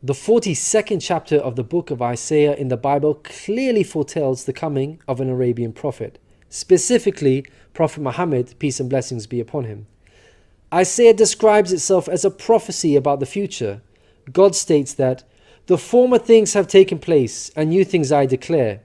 The 42nd chapter of the book of Isaiah in the Bible clearly foretells the coming of an Arabian prophet, specifically Prophet Muhammad, peace and blessings be upon him. Isaiah describes itself as a prophecy about the future. God states that, "The former things have taken place, and new things I declare."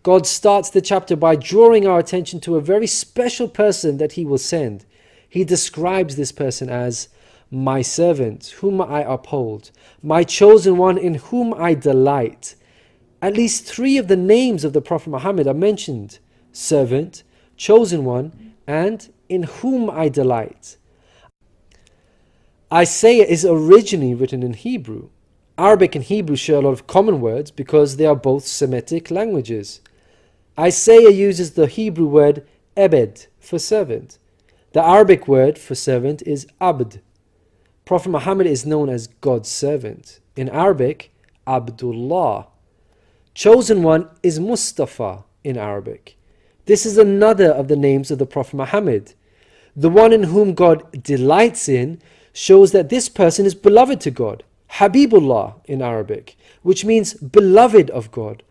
God starts the chapter by drawing our attention to a very special person that he will send. He describes this person as my servant, whom I uphold, my chosen one in whom I delight. At least 3 of the names of the Prophet Muhammad are mentioned: servant, chosen one, and in whom I delight. Isaiah is originally written in Hebrew. Arabic and Hebrew share a lot of common words because they are both Semitic languages. Isaiah uses the Hebrew word ebed for servant. The Arabic word for servant is abd. Prophet Muhammad is known as God's servant. In Arabic, Abdullah. Chosen one is Mustafa in Arabic. This is another of the names of the Prophet Muhammad. The one in whom God delights in shows that this person is beloved to God. Habibullah in Arabic, which means beloved of God,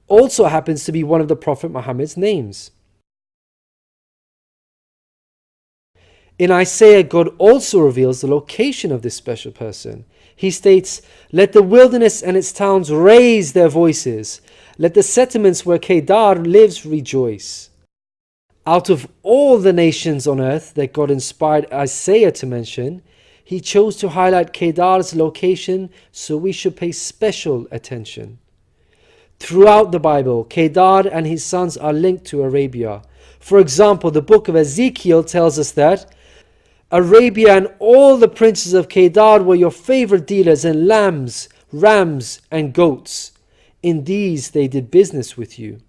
also happens to be one of the Prophet Muhammad's names. In Isaiah, God also reveals the location of this special person. He states, "Let the wilderness and its towns raise their voices. Let the settlements where Kedar lives rejoice." Out of all the nations on earth that God inspired Isaiah to mention, he chose to highlight Kedar's location, so we should pay special attention. Throughout the Bible, Kedar and his sons are linked to Arabia. For example, the book of Ezekiel tells us that Arabia and all the princes of Kedar were your favorite dealers in lambs, rams, and goats. In these they did business with you.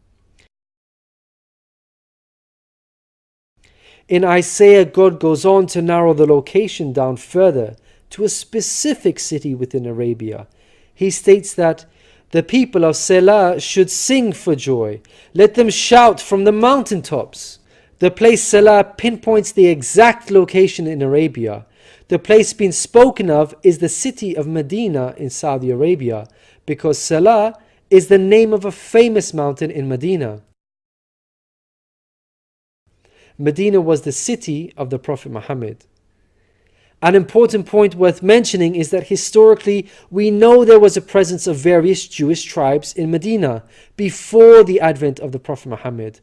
In Isaiah, God goes on to narrow the location down further to a specific city within Arabia. He states that the people of Selah should sing for joy. Let them shout from the mountaintops. The place Selah pinpoints the exact location in Arabia. The place being spoken of is the city of Madinah in Saudi Arabia, because Selah is the name of a famous mountain in Madinah. Medina was the city of the Prophet Muhammad. An important point worth mentioning is that historically we know there was a presence of various Jewish tribes in Medina before the advent of the Prophet Muhammad.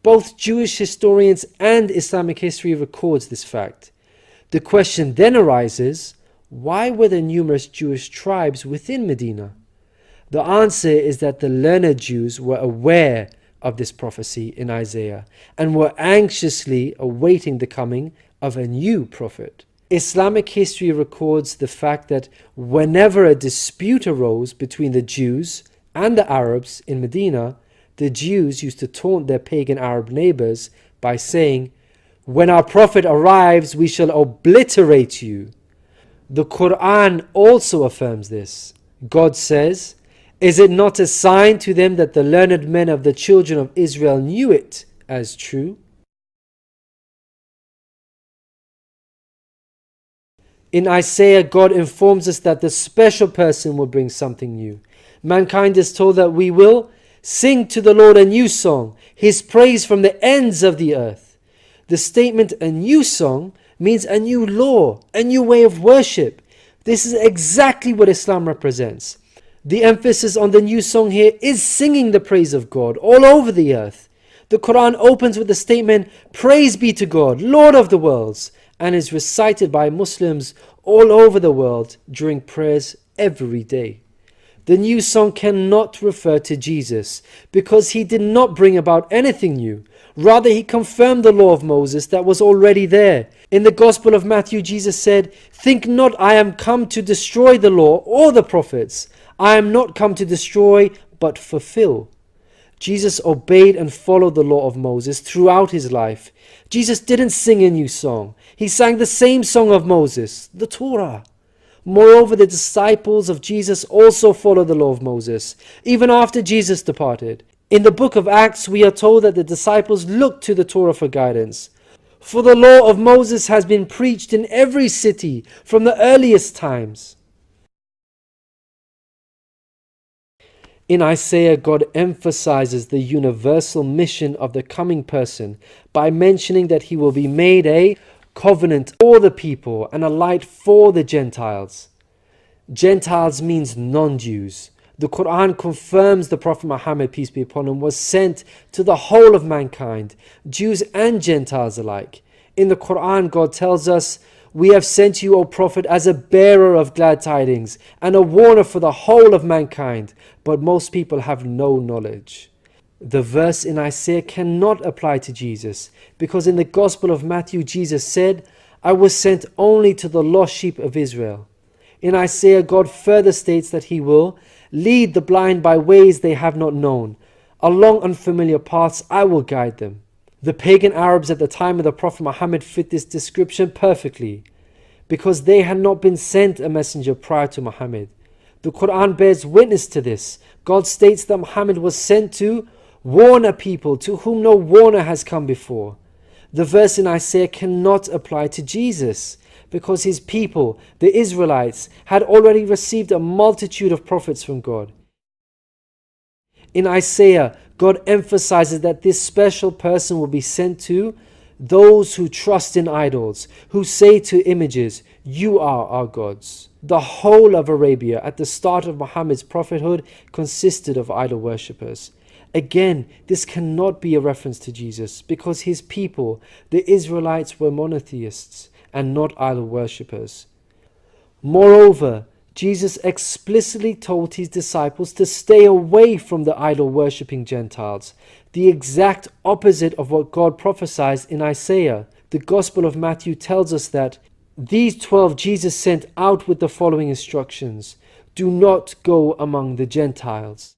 Both Jewish historians and Islamic history records this fact. The question then arises, why were there numerous Jewish tribes within Medina? The answer is that the learned Jews were aware of this prophecy in Isaiah and were anxiously awaiting the coming of a new prophet. Islamic history records the fact that whenever a dispute arose between the Jews and the Arabs in Medina, the Jews used to taunt their pagan Arab neighbors by saying, "When our prophet arrives, we shall obliterate you." The Qur'an also affirms this. God says, "Is it not a sign to them that the learned men of the children of Israel knew it as true?" In Isaiah, God informs us that the special person will bring something new. Mankind is told that we will sing to the Lord a new song, His praise from the ends of the earth. The statement "a new song" means a new law, a new way of worship. This is exactly what Islam represents. The emphasis on the new song here is singing the praise of God all over the earth. The Quran opens with the statement, "Praise be to God, Lord of the worlds," and is recited by Muslims all over the world during prayers every day. The new song cannot refer to Jesus because he did not bring about anything new. Rather, he confirmed the law of Moses that was already there. In the Gospel of Matthew, Jesus said, "Think not I am come to destroy the law or the prophets. I am not come to destroy, but fulfill." Jesus obeyed and followed the law of Moses throughout his life. Jesus didn't sing a new song. He sang the same song of Moses, the Torah. Moreover, the disciples of Jesus also followed the law of Moses, even after Jesus departed. In the book of Acts, we are told that the disciples looked to the Torah for guidance. For the law of Moses has been preached in every city from the earliest times. In Isaiah, God emphasizes the universal mission of the coming person by mentioning that he will be made a covenant for the people and a light for the Gentiles. Gentiles means non-Jews. The Qur'an confirms the Prophet Muhammad, peace be upon him, was sent to the whole of mankind, Jews and Gentiles alike. In the Qur'an, God tells us, "We have sent you, O Prophet, as a bearer of glad tidings and a warner for the whole of mankind, but most people have no knowledge." The verse in Isaiah cannot apply to Jesus, because in the Gospel of Matthew, Jesus said, "I was sent only to the lost sheep of Israel." In Isaiah, God further states that he will lead the blind by ways they have not known. Along unfamiliar paths I will guide them. The pagan Arabs at the time of the Prophet Muhammad fit this description perfectly, because they had not been sent a messenger prior to Muhammad. The Qur'an bears witness to this. God states that Muhammad was sent to warn a people to whom no warner has come before. The verse in Isaiah cannot apply to Jesus, because his people, the Israelites, had already received a multitude of prophets from God. In Isaiah, God emphasizes that this special person will be sent to those who trust in idols, who say to images, "You are our gods." The whole of Arabia at the start of Muhammad's prophethood consisted of idol worshippers. Again, this cannot be a reference to Jesus, because his people, the Israelites, were monotheists and not idol worshippers. Moreover, Jesus explicitly told his disciples to stay away from the idol worshipping Gentiles, the exact opposite of what God prophesied in Isaiah. The Gospel of Matthew tells us that these 12 Jesus sent out with the following instructions: "Do not go among the Gentiles."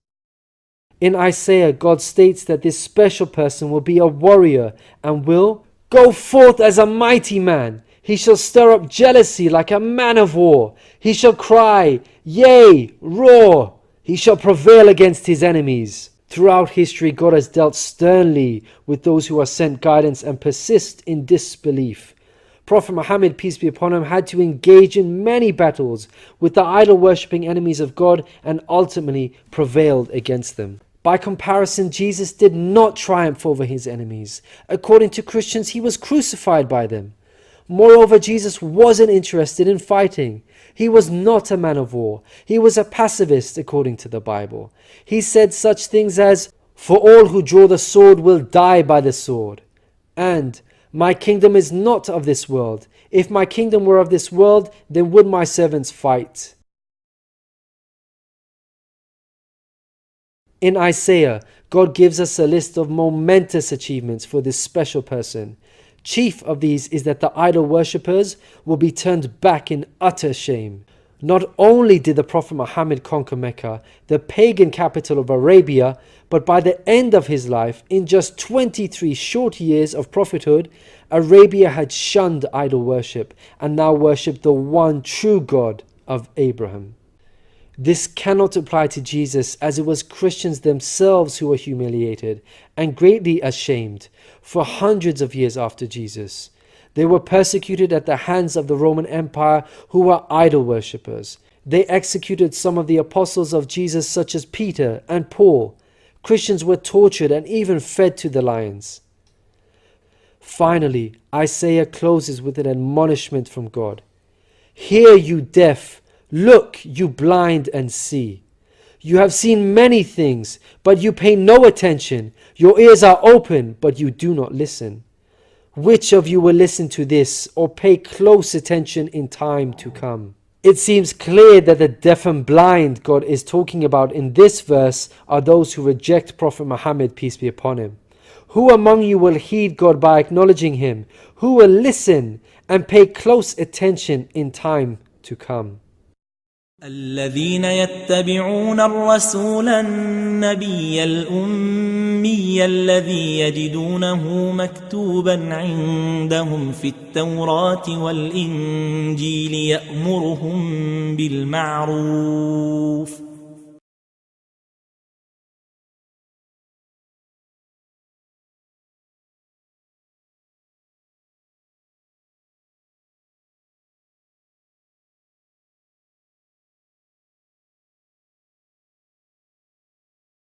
In Isaiah, God states that this special person will be a warrior and will go forth as a mighty man. He shall stir up jealousy like a man of war. He shall cry, yea, roar. He shall prevail against his enemies. Throughout history, God has dealt sternly with those who are sent guidance and persist in disbelief. Prophet Muhammad, peace be upon him, had to engage in many battles with the idol-worshipping enemies of God and ultimately prevailed against them. By comparison, Jesus did not triumph over his enemies. According to Christians, he was crucified by them. Moreover, Jesus wasn't interested in fighting. He was not a man of war. He was a pacifist, according to the Bible. He said such things as, "For all who draw the sword will die by the sword," and "My kingdom is not of this world. If my kingdom were of this world, then would my servants fight." In Isaiah, God gives us a list of momentous achievements for this special person. Chief of these is that the idol worshippers will be turned back in utter shame. Not only did the Prophet Muhammad conquer Mecca, the pagan capital of Arabia, but by the end of his life, in just 23 short years of prophethood, Arabia had shunned idol worship and now worshipped the one true God of Abraham. This cannot apply to Jesus, as it was Christians themselves who were humiliated and greatly ashamed for hundreds of years after Jesus. They were persecuted at the hands of the Roman Empire, who were idol worshippers. They executed some of the apostles of Jesus, such as Peter and Paul. Christians were tortured and even fed to the lions. Finally, Isaiah closes with an admonishment from God. "Hear, you deaf. Look, you blind, and see. You have seen many things, but you pay no attention. Your ears are open, but you do not listen. Which of you will listen to this or pay close attention in time to come?" It seems clear that the deaf and blind God is talking about in this verse are those who reject Prophet Muhammad, peace be upon him. Who among you will heed God by acknowledging him? Who will listen and pay close attention in time to come? الذين يتبعون الرسول النبي الأمي الذي يجدونه مكتوبا عندهم في التوراة والإنجيل يأمرهم بالمعروف